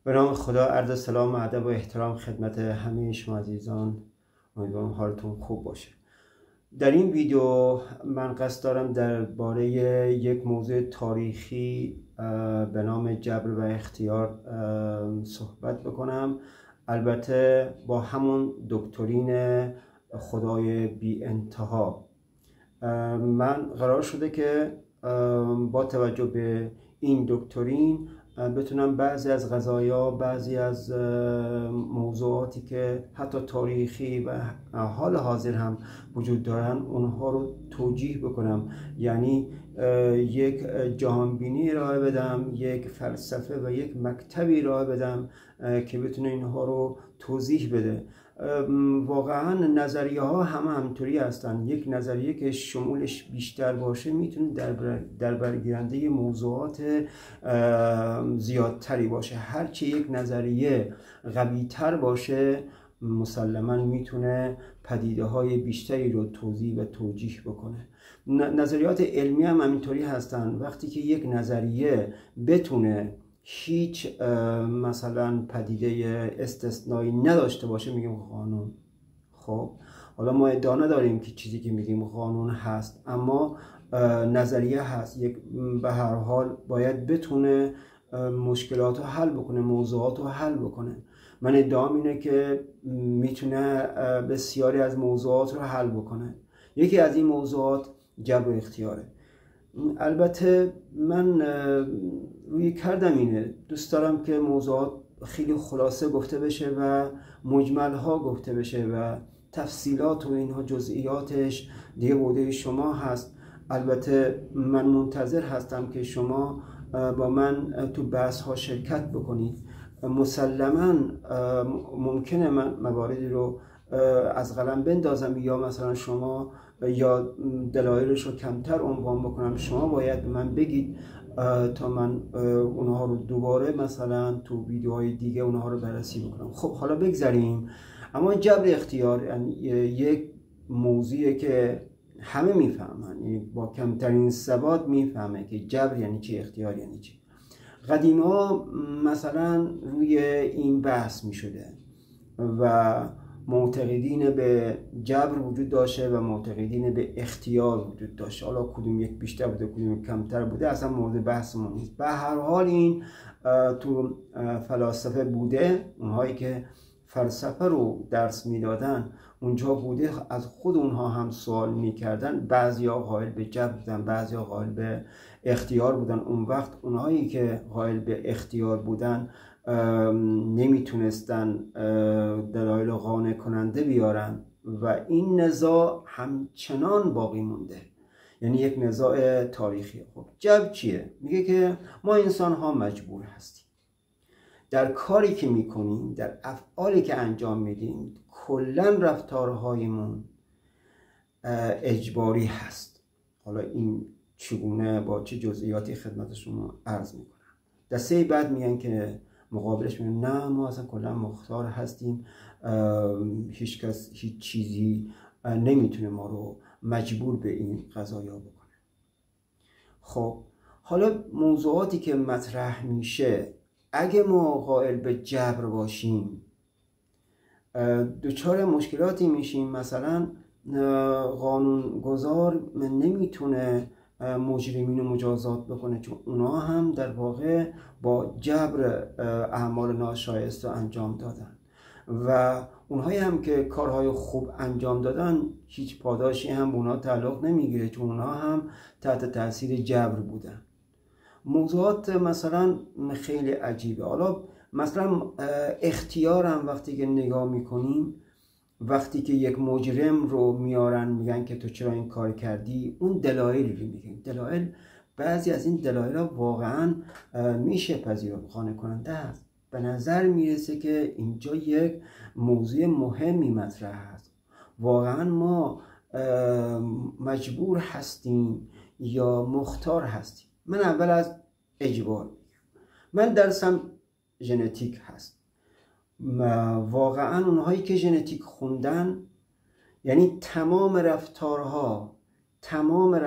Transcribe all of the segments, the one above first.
به نام خدا، عرض سلام و ادب و احترام خدمت همه شما عزیزان. امیدوارم حالتون خوب باشه. در این ویدیو من قصد دارم درباره یک موضوع تاریخی به نام جبر و اختیار صحبت بکنم، البته با همون دکترین خدای بی انتها. من قرار شده که با توجه به این دکترین بتونم بعضی از قضایا، بعضی از موضوعاتی که حتی تاریخی و حال حاضر هم وجود دارن اونها رو توجیه بکنم، یعنی یک جهانبینی ارائه بدم، یک فلسفه و یک مکتبی ارائه بدم که بتونه اینها رو توضیح بده. واقعا نظریه ها همطوری هستن. یک نظریه که شمولش بیشتر باشه میتونه در برگیرنده موضوعات زیادتری باشه. هرچی یک نظریه قوی تر باشه مسلما میتونه پدیده های بیشتری رو توضیح و توجیه بکنه. نظریات علمی هم همینطوری هستن. وقتی که یک نظریه بتونه هیچ مثلا پدیده استثنایی نداشته باشه میگیم قانون. خب حالا ما ادعا نداریم که چیزی که میگیم قانون هست، اما نظریه هست. به هر حال باید بتونه مشکلات رو حل بکنه، موضوعات رو حل بکنه. من ادعام اینه که میتونه بسیاری از موضوعات رو حل بکنه. یکی از این موضوعات جبر و اختیاره. البته من روی کردم اینه، دوست دارم که موضوعات خیلی خلاصه گفته بشه و مجمل ها گفته بشه و تفصیلات و اینها جزئیاتش دیگه بوده شما هست. البته من منتظر هستم که شما با من تو بحث ها شرکت بکنید. مسلما ممکنه من مواردی رو از قلم بندازم یا مثلا شما یا دلایلش رو کمتر عنوان بکنم. شما باید به من بگید تا من اونها رو دوباره مثلا تو ویدیوهای دیگه اونها رو بررسی بکنم. خب حالا بگذاریم. اما جبر اختیار یعنی یک موضوعی که همه میفهمن، یعنی با کمترین سواد میفهمه که جبر یعنی چی، اختیار یعنی چی. قدیما مثلا روی این بحث میشده و معتقدین به جبر وجود داشته و معتقدین به اختیار وجود داشته. حالا کدوم یک بیشتر بوده کدوم کمتر بوده اصلا مورد بحثمون نیست. به هر حال این تو فلاسفه بوده. اونهایی که فلسفه رو درس میدادن اونجا بوده، از خود اونها هم سوال میکردن. بعضیا قائل به جبر بودن، بعضیا قائل به اختیار بودن. اون وقت اونهایی که قائل به اختیار بودن نمیتونستن دلایل قانع کننده بیارن و این نزاع همچنان باقی مونده، یعنی یک نزاع تاریخی. خب جبر چیه؟ میگه که ما انسان ها مجبور هستیم در کاری که میکنیم، در افعالی که انجام میدیم، کلا رفتارهایمون اجباری هست. حالا این چگونه با چه جزئیاتی خدمت شما عرض میکنم. دسته بعد میگن که مقابلش میگن نه ما اصلا کلا مختار هستیم، هیچ کس هیچ چیزی نمیتونه ما رو مجبور به این قضایا بکنه. خب حالا موضوعاتی که مطرح میشه، اگه ما قائل به جبر باشیم دچار مشکلاتی میشیم. مثلا قانونگذار نمیتونه مجرمین رو مجازات بکنه، چون اونا هم در واقع با جبر اعمال ناشایسته انجام دادن و اونهایی هم که کارهای خوب انجام دادن هیچ پاداشی هم به اونا تعلق نمیگیره، چون اونا هم تحت تاثیر جبر بودن. موضوعات مثلا خیلی عجیبه. حالا مثلا اختیار هم وقتی که نگاه میکنیم، وقتی که یک مجرم رو میارن میگن که تو چرا این کار کردی، اون دلایلی رو میگن. دلایل، بعضی از این دلایل واقعا میشه پذیرفت، قانع کننده است. به نظر میرسه که اینجا یک موضوع مهمی مطرح هست. واقعا ما مجبور هستیم یا مختار هستیم؟ من اول از اجبار میگم. من درسم ژنتیک هست. واقعا اونهایی که ژنتیک خوندن، یعنی تمام رفتارها، تمام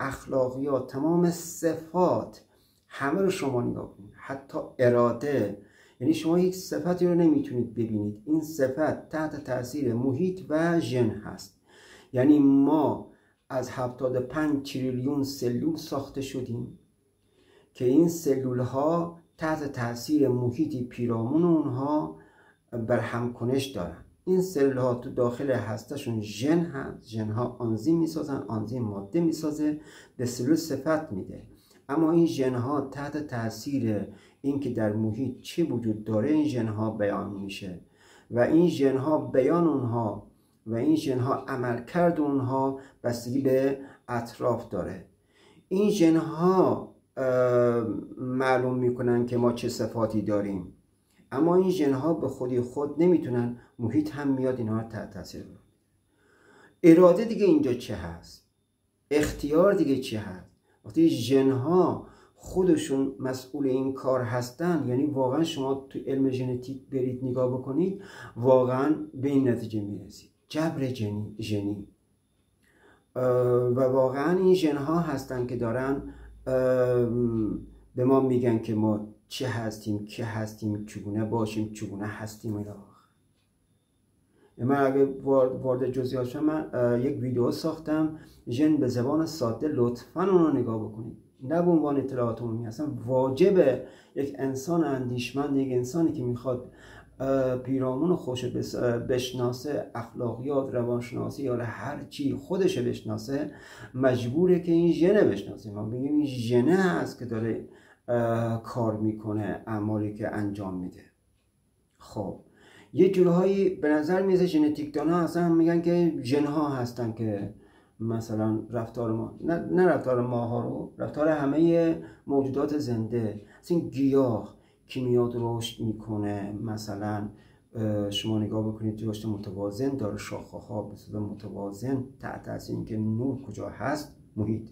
اخلاقیات، تمام صفات همه رو شما نگاه کنید، حتی اراده. یعنی شما یک صفتی رو نمیتونید ببینید، این صفت تحت تاثیر محیط و ژن هست. یعنی ما از 75 تریلیون سلول ساخته شدیم که این سلول ها تحت تاثیر محیطی پیرامون اونها برهمکنش دارن. این سلول ها تو داخل هستشون ژن هست، ژن ها آنزیم میسازن، آنزیم ماده میسازه، به سلول صفت میده. اما این ژن ها تحت تاثیر اینکه در محیط چه وجود داره این ژن ها بیان میشه و این ژن ها بیان اونها و این ژن ها عملکرد اونها بستگی به اطراف داره. این ژن ها معلوم میکنن که ما چه صفاتی داریم، اما این ژن ها به خودی خود نمیتونن، محیط هم میاد اینها رو تحت تاثیر بذاره. اراده دیگه اینجا چه هست؟ اختیار دیگه چه هست؟ وقتی ژن ها خودشون مسئول این کار هستن، یعنی واقعا شما تو علم ژنتیک برید نگاه بکنید، واقعا به این نتیجه میرسید، جبر ژنی و واقعا این ژن ها هستن که دارن به ما میگن که ما چه هستیم، که هستیم، چگونه باشیم، چگونه هستیم. من اگه وارد جزئیات شم، من یک ویدیو ساختم ژن به زبان ساده، لطفاً اون رو نگاه بکنید، نه به عنوان اطلاعات عمومی. اصلا واجبه یک انسان اندیشمند، یک انسانی که میخواد پیرامون خوش بشناسه، اخلاقیات، روانشناسی یا هر چی خودش بشناسه، مجبوره که این ژن بشناسه. ما بگیم این ژن هست که داره کار میکنه، اعمالی که انجام میده. خب یه جورهایی به نظر میاد ژنتیکدان ها اصلا میگن که ژن ها هستن که مثلا رفتار ما، نه رفتار ماها رو، رفتار همه موجودات زنده، اصلا گیاه که میاد رشد میکنه، مثلا شما نگاه بکنید رشد متوازن داره، شاخه ها به صورت متوازن تحت تاثیر اینکه نور کجا هست، محیط،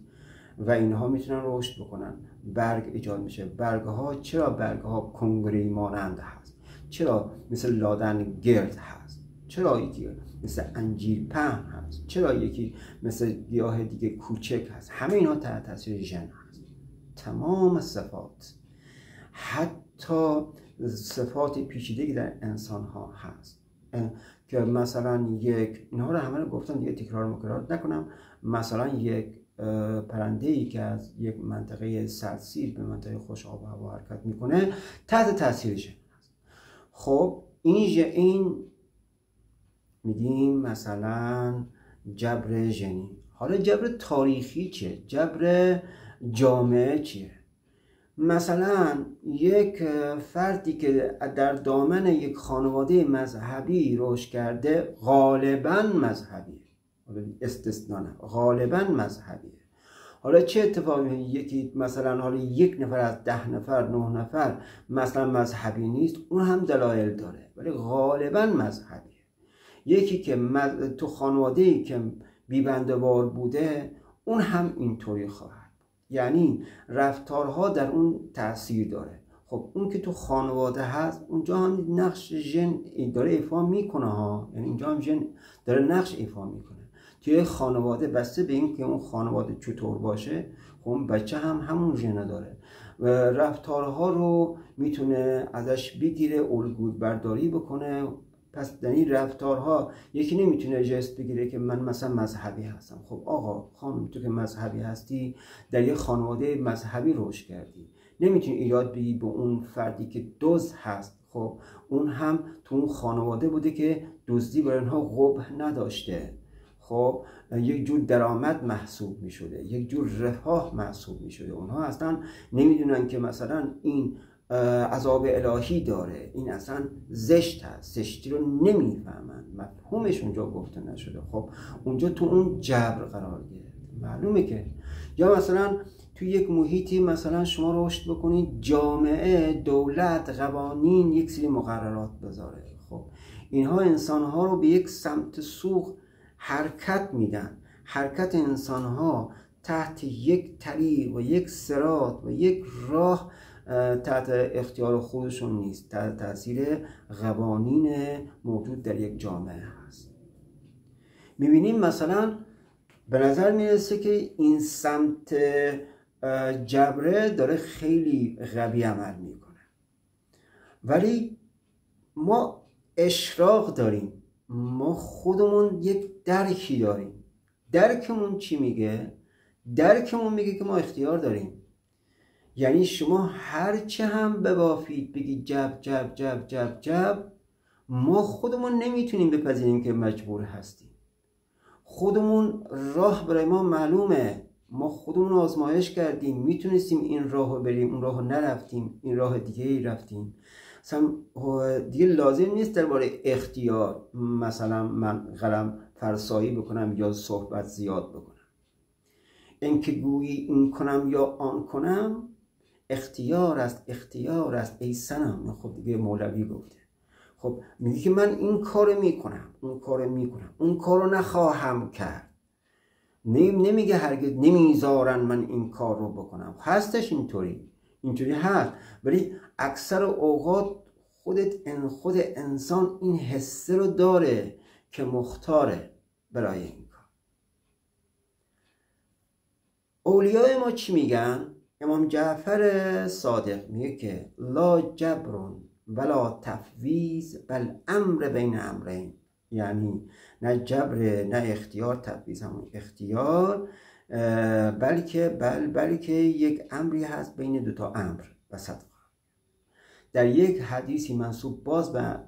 و اینها میتونن رشد بکنن، برگ ایجاد میشه. برگ ها چرا برگ ها کنگره مانند هست؟ چرا مثل لادن گرد هست؟ چرا یکی مثل انجیر پهن هست؟ چرا یکی مثل گیاه دیگه کوچک هست؟ همه اینها تحت تاثیر ژن هست. تمام صفات، حتی صفات پیچیدگی در انسان ها هست که مثلا اینها رو همه رو گفتم دیگه، تکرار مکرار نکنم. مثلا یک پرنده ای که از یک منطقه سردسیر به منطقه خوش آب و هوا حرکت میکنه تحت تاثیر ژن هست. خب این میگیم مثلا جبر ژنی. حالا جبر تاریخی چیه؟ جبر جامعه چیه؟ مثلا یک فردی که در دامن یک خانواده مذهبی رشد کرده، غالبا مذهبیه، استثنا نه، غالبا مذهبیه. حالا چه اتفاقی؟ یکی مثلا حالا 1 نفر از 10 نفر 9 نفر مثلا مذهبی نیست، اون هم دلایل داره ولی غالبا مذهبیه. یکی که تو خانواده‌ای که بی‌بنده‌وار بوده، اون هم اینطوری خواهد، یعنی رفتارها در اون تاثیر داره. خب اون که تو خانواده هست، اونجا هم نقش ژن داره ایفا میکنه ها، یعنی اینجا هم ژن داره نقش ایفا میکنه توی خانواده، بسته به این که اون خانواده چطور باشه. خب اون بچه هم همون ژن داره و رفتارها رو میتونه ازش بگیره، الگو برداری بکنه. پس در این رفتارها یکی نمیتونه جست بگیره که من مثلا مذهبی هستم. خب آقا خانم، تو که مذهبی هستی، در یک خانواده مذهبی رشد کردی، نمیتونی ایراد بگی به اون فردی که دزد هست. خب اون هم تو اون خانواده بوده که دزدی برای اونها قبح نداشته. خب یک جور درآمد محسوب می شده، یک جور رفاه محسوب می شده. اونها اصلا نمیدونن که مثلا این عذاب الهی داره، این اصلا زشت هست، زشتی رو نمیفهمن، مفهومش اونجا گفته نشده. خب اونجا تو اون جبر قرار گرفت. معلومه که یا مثلا تو یک محیطی مثلا شما رشد بکنید، جامعه، دولت، قوانین یک سری مقررات بذاره. خب اینها انسانها رو به یک سمت سوق حرکت میدن. حرکت انسانها تحت یک طریق و یک صراط و یک راه تحت اختیار خودشون نیست، تحت تاثیر قوانین موجود در یک جامعه هست. میبینیم مثلا به نظر میرسه که این سمت جبره داره خیلی قوی عمل میکنه، ولی ما اشراق داریم، ما خودمون یک درکی داریم. درکمون چی میگه؟ درکمون میگه که ما اختیار داریم. یعنی شما هرچه هم ببافید بگید جب جب جب جب جب، ما خودمون نمیتونیم بپذیریم که مجبور هستیم. خودمون راه برای ما معلومه، ما خودمون آزمایش کردیم، میتونستیم این راه رو بریم، اون راه رو نرفتیم، این راه دیگه ای رفتیم. مثلا دیگه لازم نیست درباره اختیار مثلا من قلم فرسایی بکنم یا صحبت زیاد بکنم. اینکه گویی این کنم یا آن کنم اختیار است، اختیار است ای صنم. خب دیگه مولوی گفته. خب میگه که من این کارو میکنم، اون کارو میکنم، اون کارو نخواهم کرد. نمیگه هرگز نمیذارن من این کار رو بکنم. هستش اینطوری هست، ولی اکثر اوقات خود انسان این حسه رو داره که مختاره برای این کار. اولیای ما چی میگن؟ امام جعفر صادق میگه که لا جبرون ولا تفویض بل امر بین امرین. یعنی نه جبر نه اختیار، تفویض همون اختیار، بلکه یک امری هست بین دوتا امر و صدقه. در یک حدیثی منسوب باز به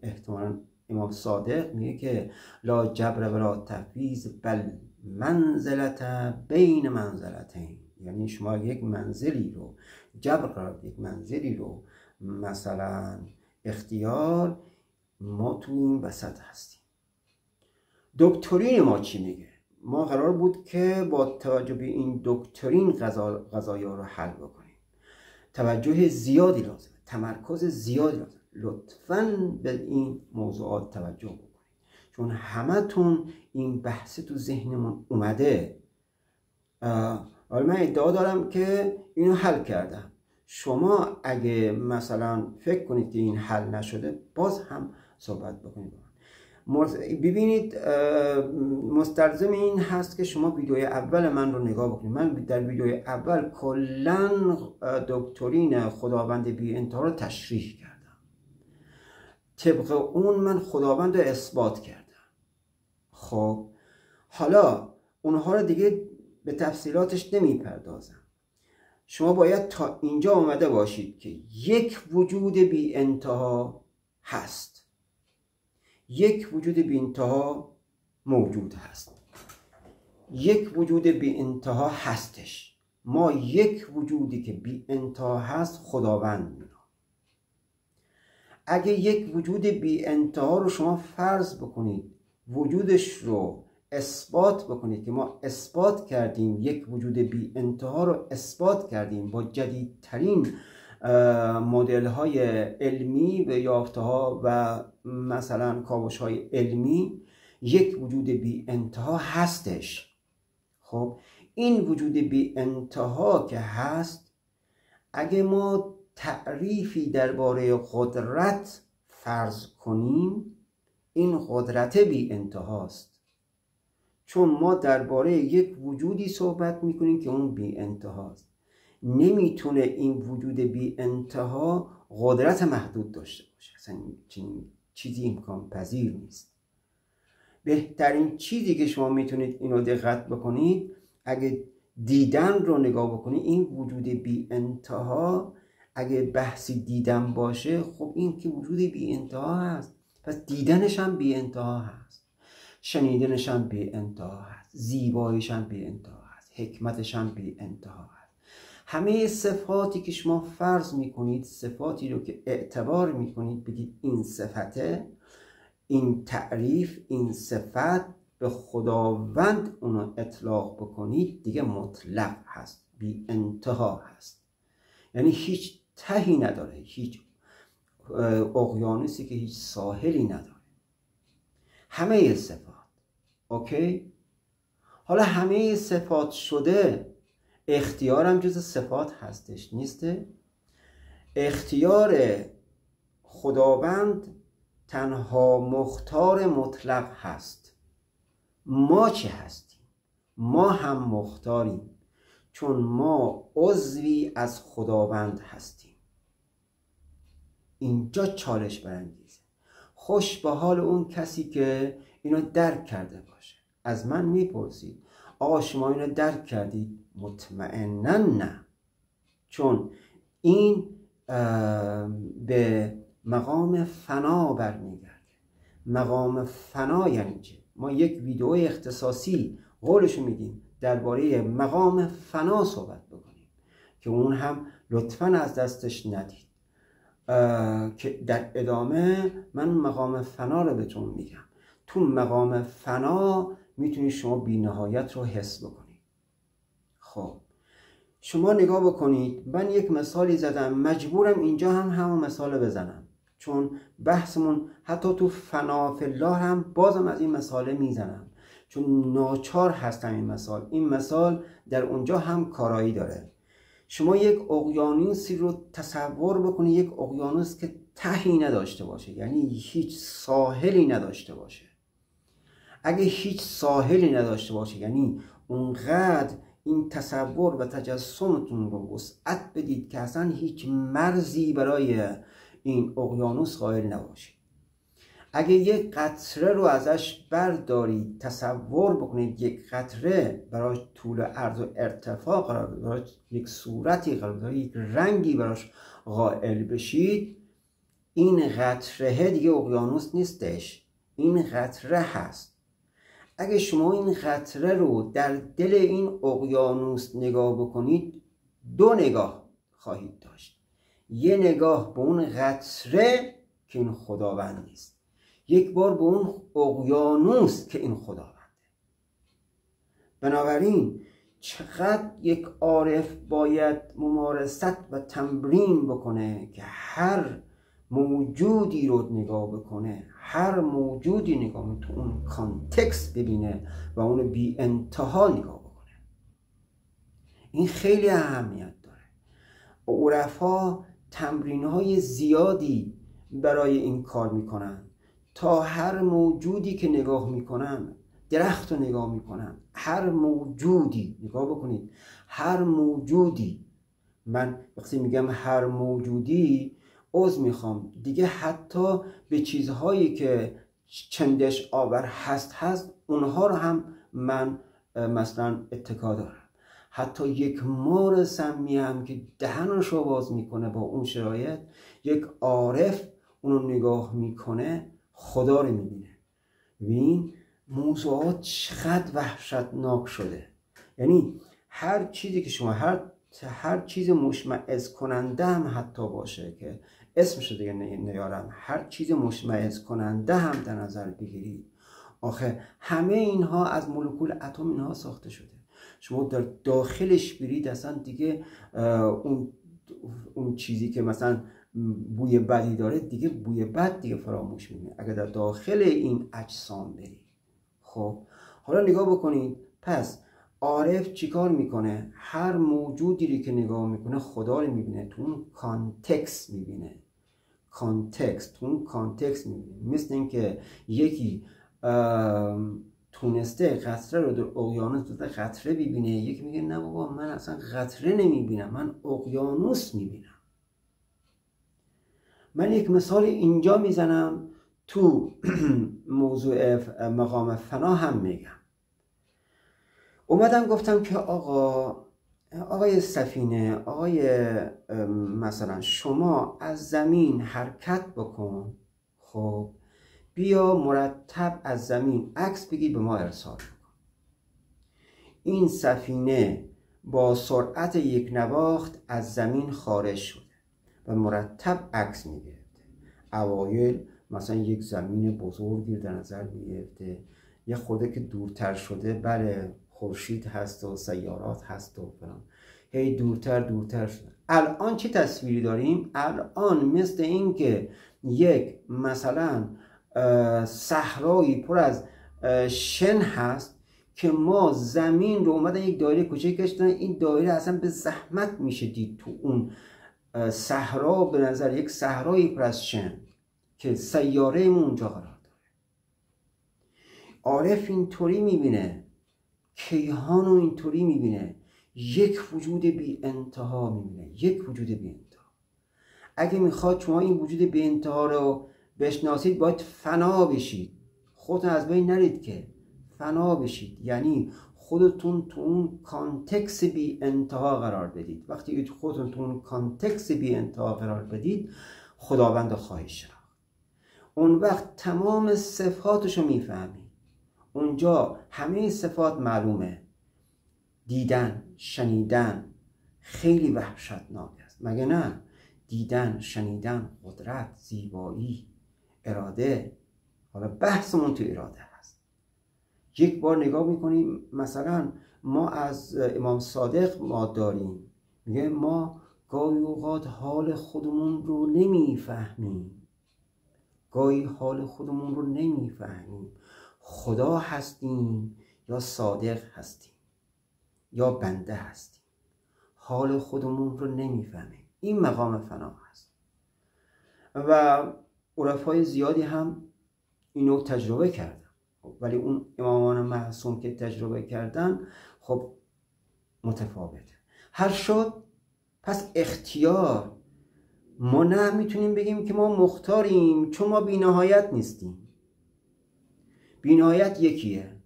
احتمالاً امام صادق میگه که لا جبر ولا تفویض بل منزلت بین منزلتین. یعنی شما یک منزلی رو جبر قرار، یک منزلی رو مثلا اختیار، ما تو این وسط هستیم. دکترین ما چی میگه؟ ما قرار بود که با توجه به این دکترین قضایا رو حل بکنیم. توجه زیادی لازمه، تمرکز زیادی لازمه. لطفاً به این موضوعات توجه بکنید، چون همتون این بحث تو ذهنمون اومده. حالا من ادعا دارم که اینو حل کردم. شما اگه مثلا فکر کنید که این حل نشده، باز هم صحبت بکنید. ببینید مستلزم این هست که شما ویدیوی اول من رو نگاه بکنید. من در ویدیوی اول کلاً دکترین خداوند بی انتها رو تشریح کردم. طبق اون من خداوند رو اثبات کردم. خب حالا اونها رو دیگه به تفصیلاتش نمیپردازم. شما باید تا اینجا آمده باشید که یک وجود بی انتها هست، یک وجود بی انتها موجود هست، یک وجود بی انتها هستش. ما یک وجودی که بی انتها هست خداوند می‌نامیم. اگه یک وجود بی انتها رو شما فرض بکنید، وجودش رو اثبات بکنید که ما اثبات کردیم، یک وجود بی انتها رو اثبات کردیم با جدیدترین مدل های علمی و یافته ها و مثلا کاوش های علمی، یک وجود بی انتها هستش. خب این وجود بی انتها که هست، اگه ما تعریفی درباره قدرت فرض کنیم، این قدرت بی انتهاست. چون ما درباره یک وجودی صحبت میکنیم که اون بی انتهاست. نمیتونه این وجود بی انتها قدرت محدود داشته باشه. اصلا چیزی امکان پذیر نیست. بهترین چیزی که شما میتونید اینو دقت بکنید، اگه دیدن رو نگاه بکنید، این وجود بی انتها اگه بحثی دیدن باشه، خب این که وجود بی انتها هست، پس دیدنش هم بی انتها هست، شنیدنش هم بی انتها هست، زیباییش هم بی انتها هست، حکمتش هم بی انتها هست. همه صفاتی که شما فرض میکنید، صفاتی رو که اعتبار میکنید بگید این صفته، این تعریف، این صفت به خداوند اونو اطلاق بکنید، دیگه مطلق هست، بی انتها هست. یعنی هیچ تهی نداره، هیچ اقیانوسی که هیچ ساحلی نداره. همه صفات. اوکی؟ حالا همه صفات شده، اختیارم جز صفات هستش نیسته؟ اختیار خداوند تنها مختار مطلق هست. ما چه هستیم؟ ما هم مختاریم، چون ما عضوی از خداوند هستیم. اینجا چالش برانگیزه. خوش به حال اون کسی که اینو درک کرده باشه. از من میپرسید آقا شما اینو درک کردید؟ مطمئناً نه، چون این به مقام فنا برمیگرده. مقام فنا یعنی چه؟ ما یک ویدئو اختصاصی قولشو میدیم درباره مقام فنا صحبت بکنیم که اون هم لطفاً از دستش ندید، که در ادامه من مقام فنا رو بهتون میگم. تو مقام فنا میتونید شما بی‌نهایت رو حس بکنید. خب شما نگاه بکنید، من یک مثالی زدم، مجبورم اینجا هم همون مثال رو بزنم، چون بحثمون حتی تو فنا فی الله هم بازم از این مثاله میزنم، چون ناچار هستم این مثال در اونجا هم کارایی داره. شما یک اقیانوسی رو تصور بکنید، یک اقیانوس که تهی نداشته باشه، یعنی هیچ ساحلی نداشته باشه. اگه هیچ ساحلی نداشته باشه یعنی اونقدر این تصور و تجسمتون رو وسعت بدید که اصلا هیچ مرزی برای این اقیانوس قائل نباشید. اگه یک قطره رو ازش بردارید، تصور بکنید یک قطره برای طول عرض و ارتفاع قرار بده، برای یک صورتی قرار بده، یک رنگی براش قائل بشید، این قطره دیگه اقیانوس نیستش، این قطره هست. اگه شما این قطره رو در دل این اقیانوس نگاه بکنید، دو نگاه خواهید داشت. یه نگاه به اون قطره که این خداوند نیست، یک بار به اون اقیانوس که این خداونده. بنابراین چقدر یک عارف باید ممارست و تمرین بکنه که هر موجودی رو نگاه بکنه، هر موجودی نگاه بکنه تو اون کانتکست ببینه و اون بی انتها نگاه بکنه. این خیلی اهمیت داره. عرفا تمرین‌های زیادی برای این کار میکنن تا هر موجودی که نگاه میکنن، درخت رو نگاه میکنن، هر موجودی نگاه بکنید، هر موجودی، من وقتی میگم هر موجودی عذر میخوام دیگه، حتی به چیزهایی که چندش آور هست اونها رو هم من مثلا اتکا دارم. حتی یک مار سمی هم که دهنش رو باز میکنه با اون شرایط، یک عارف اونو نگاه میکنه خدا رو میبینه. ببین موضوعات چقدر وحشتناک شده. یعنی هر چیزی که شما هر چیز مشمئز کننده هم حتی باشه که اسمش دیگه نیارم، هر چیز مشمئز کننده هم در نظر بگیرید، آخه همه اینها از مولکول اتم اینها ساخته شده. شما در داخلش برید اصلا دیگه اون چیزی که مثلا بوی بدی داره دیگه بوی بد دیگه فراموش می‌کنه اگر در داخل این اجسام برید. خب حالا نگاه بکنید، پس عارف چیکار میکنه؟ هر موجودی که نگاه میکنه خدا رو میبینه، تو اون کانتکست میبینه، تو اون کانتکست میبینه. مثل اینکه یکی تونسته قطره رو در اقیانوس قطره ببینه، یکی میگه نه بابا من اصلا قطره نمیبینم، من اقیانوس میبینم. من یک مثال اینجا میزنم، تو موضوع مقام فنا هم میگم. اومدم گفتم که آقای سفینه، آقای مثلا شما از زمین حرکت بکن، خب بیا مرتب از زمین عکس بگی به ما ارسال کن. این سفینه با سرعت یک نواخت از زمین خارج شده و مرتب عکس میگرفته. اوایل مثلا یک زمین بزرگی در نظر میگرفته، یه خورده که دورتر شده بله خورشید هست و سیارات هست و فلان، هی دورتر شده. الان چه تصویری داریم؟ الان مثل این که یک مثلا صحرایی پر از شن هست که ما زمین رو اومدن یک دایره کوچیک کشیدن، این دایره اصلا به زحمت میشه دید تو اون صحرا، به نظر یک صحرایی پر از شن که سیاره ما اونجا قرار داره. عارف اینطوری میبینه، کیهان رو اینطوری میبینه، یک وجود بی انتها میبینه، یک وجود بی انتها. اگه میخواد شما این وجود بی انتها رو بشناسید باید فنا بشید، خودتون از بین نرید که فنا بشید، یعنی خودتون تو اون کانتکس بی انتها قرار بدید. وقتی که خودتون تو اون کانتکس بی انتها قرار بدید خداوند خواهید شناخت. اون وقت تمام صفاتشو میفهمید. اونجا همه صفات معلومه. دیدن، شنیدن خیلی وحشتناک است، مگه نه؟ دیدن، شنیدن، قدرت، زیبایی، اراده. حالا بحثمون تو اراده هست. یک بار نگاه میکنیم، مثلا ما از امام صادق ما داریم، میگه ما گاهی اوقات حال خودمون رو نمیفهمیم، گاهی حال خودمون رو نمیفهمیم. خدا هستیم یا صادق هستیم یا بنده هستیم، حال خودمون رو نمیفهمیم. این مقام فنا هست و عرفای زیادی هم اینو تجربه کردن، ولی اون امامان معصوم که تجربه کردن خب متفاوته. هر شد پس اختیار، ما نه میتونیم بگیم که ما مختاریم، چون ما بی‌نهایت نیستیم. بی‌نهایت یکیه.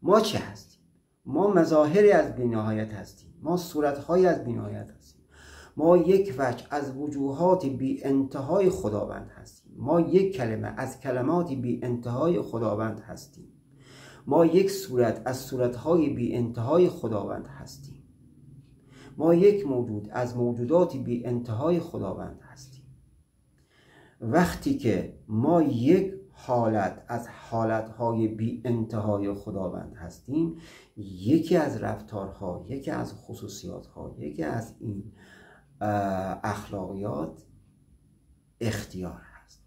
ما چه هستیم؟ ما مظاهری از بی‌نهایت هستیم، ما صورت‌هایی از بی‌نهایت هستیم، ما یک وجه از وجوهات بی انتهای خداوند هستیم، ما یک کلمه از کلمات بی انتهای خداوند هستیم، ما یک صورت از صورت‌های بی انتهای خداوند هستیم، ما یک موجود از موجودات بی انتهای خداوند هستیم. وقتی که ما یک حالت از حالتهای بی انتهای خداوند هستیم، یکی از رفتارها، یکی از خصوصیاتها، یکی از این اخلاقیات اختیار هست.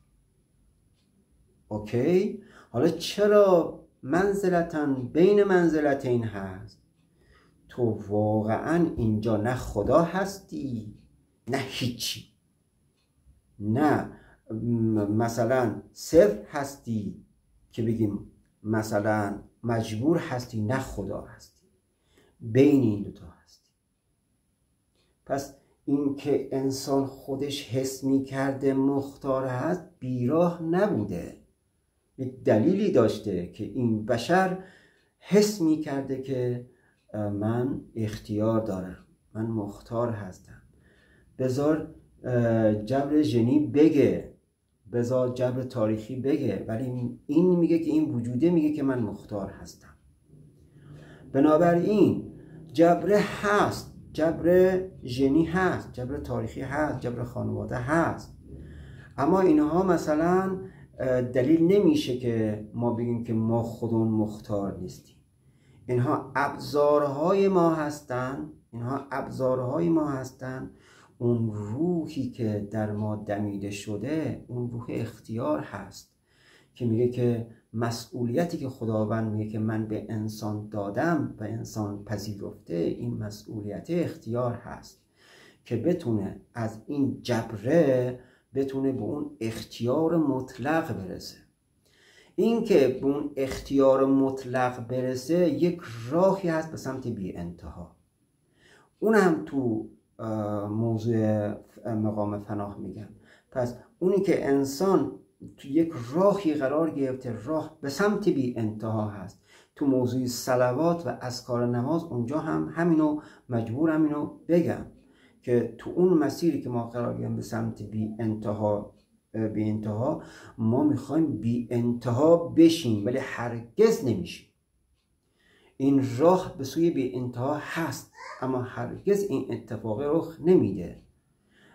اوکی؟ حالا چرا منزلتاً بین منزلتین هست؟ تو واقعا اینجا نه خدا هستی نه هیچی، نه مثلا صفر هستی که بگیم مثلا مجبور هستی، نه خدا هستی، بین این دوتا هستی. پس این که انسان خودش حس می کرده مختار هست بیراه نبوده، یک دلیلی داشته که این بشر حس می کرده که من اختیار دارم، من مختار هستم. بذار جبر ژنی بگه، بذار جبر تاریخی بگه، ولی این میگه که این وجوده میگه که من مختار هستم. بنابراین جبر هست، جبر ژنی هست، جبر تاریخی هست، جبر خانواده هست، اما اینها مثلا دلیل نمیشه که ما بگیم که ما خودمون مختار نیستیم. اینها ابزارهای ما هستن، اینها ابزارهای ما هستن. اون روحی که در ما دمیده شده، اون روح اختیار هست که میگه که مسئولیتی که خداوند میگه که من به انسان دادم و انسان پذیرفته، این مسئولیت اختیار هست که بتونه از این جبره بتونه به اون اختیار مطلق برسه. این که به اون اختیار مطلق برسه یک راهی هست به سمت بی انتها. اون هم تو موضوع مقام فناه میگن. پس اونی که انسان تو یک راهی قرار گرفته، راه به سمت بی انتها هست. تو موضوع صلوات و اذکار نماز اونجا هم همینو مجبورم اینو بگم که تو اون مسیری که ما قرار گرفتیم به سمت بی انتها ما میخوایم بی انتها بشیم ولی هرگز نمیشیم. این راه به سوی بی انتها هست اما هرگز این اتفاق رخ نمیده.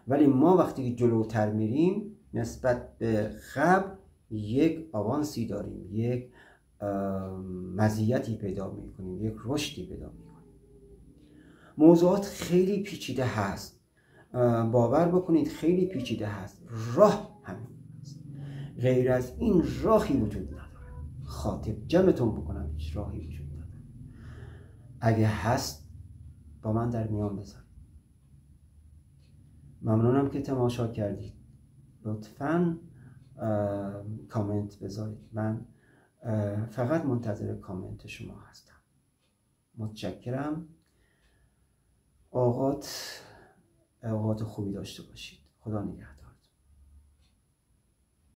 ولی ما وقتی که جلوتر میریم نسبت به قبل یک آوانسی داریم، یک مزیتی پیدا میکنیم، یک رشدی پیدا میکنیم. موضوعات خیلی پیچیده هست، باور بکنید خیلی پیچیده هست. راه همین هست، غیر از این راهی وجود نداره. خاطب جمعتون بکنم هیچ راهی وجود نداره. اگه هست با من در میان بذارید. ممنونم که تماشا کردید. لطفاً کامنت بذارید. من فقط منتظر کامنت شما هستم. متشکرم. اوقات خوبی داشته باشید. خدا نگهدار.